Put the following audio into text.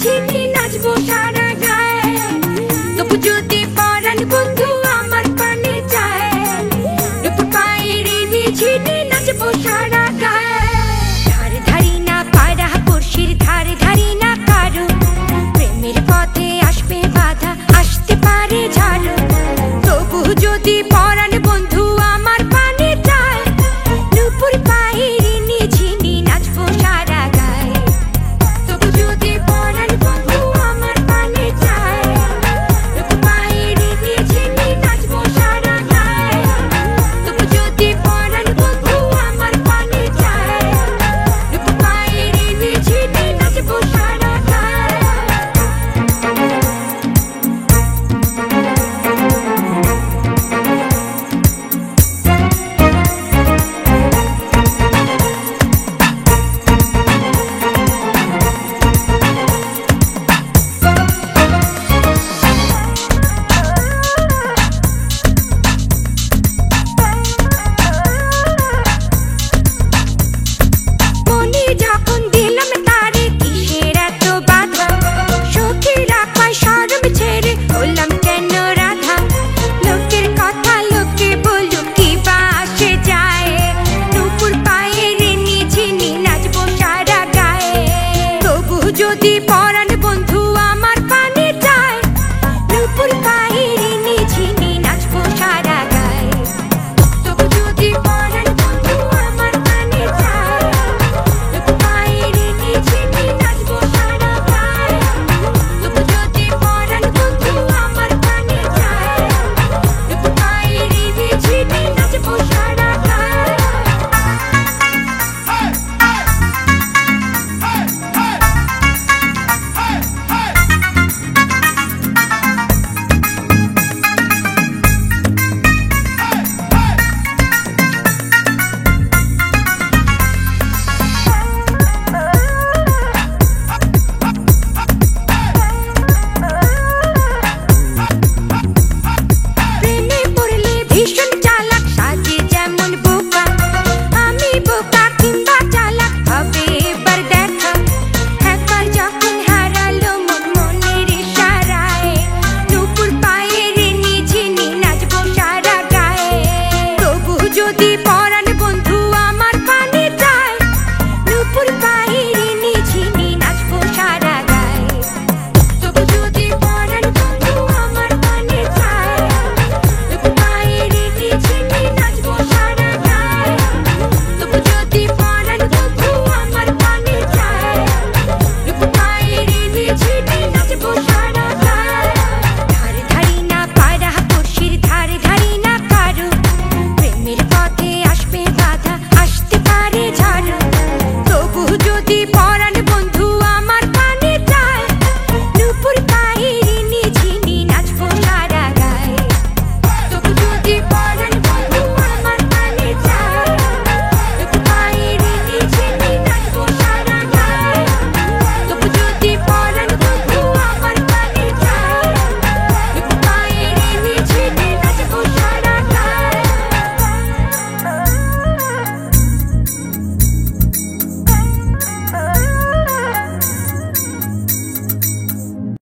ঝিনি নাচবো সারা গায়ে, তবু যদি পরাণ বন্ধু আমার পানে যায়, নুপুর পায়ে রিনি ঝিনি নাচবো সারা গায়ে। ধারে ধারি না পাড়া পড়শির, ধারে ধারি না কারো, প্রেমের পথে আসবে বাধা, আসতে পারে ঝাড়ু, তবু যদি পরাণ বন্ধু আমার পানে যায়, নুপুর পায়ে রিনি ঝিনি নাচবো সারা গায়ে, তবু যদি পরাণ বন্ধু আমার পানে যায়, নুপুর পায়ে রিনি ঝিনি নাচবো সারা গায়ে, তবু যদি পরাণ বন্ধু আমার পানে যায়, নুপুর পায়ে রিনি ঝিনি নাচবো সারা গায়ে। মনে যখন দিলাম তারে কিসের এত বাধা, সখী রাখায় শরম ছেড়ে হলাম কেন রাধা, লোকের কথা লোকে বলুক কি বা আসে যায়, নুপুর পায়ে রিনি ঝিনি নাচবো সারা গায়ে, তবু যদি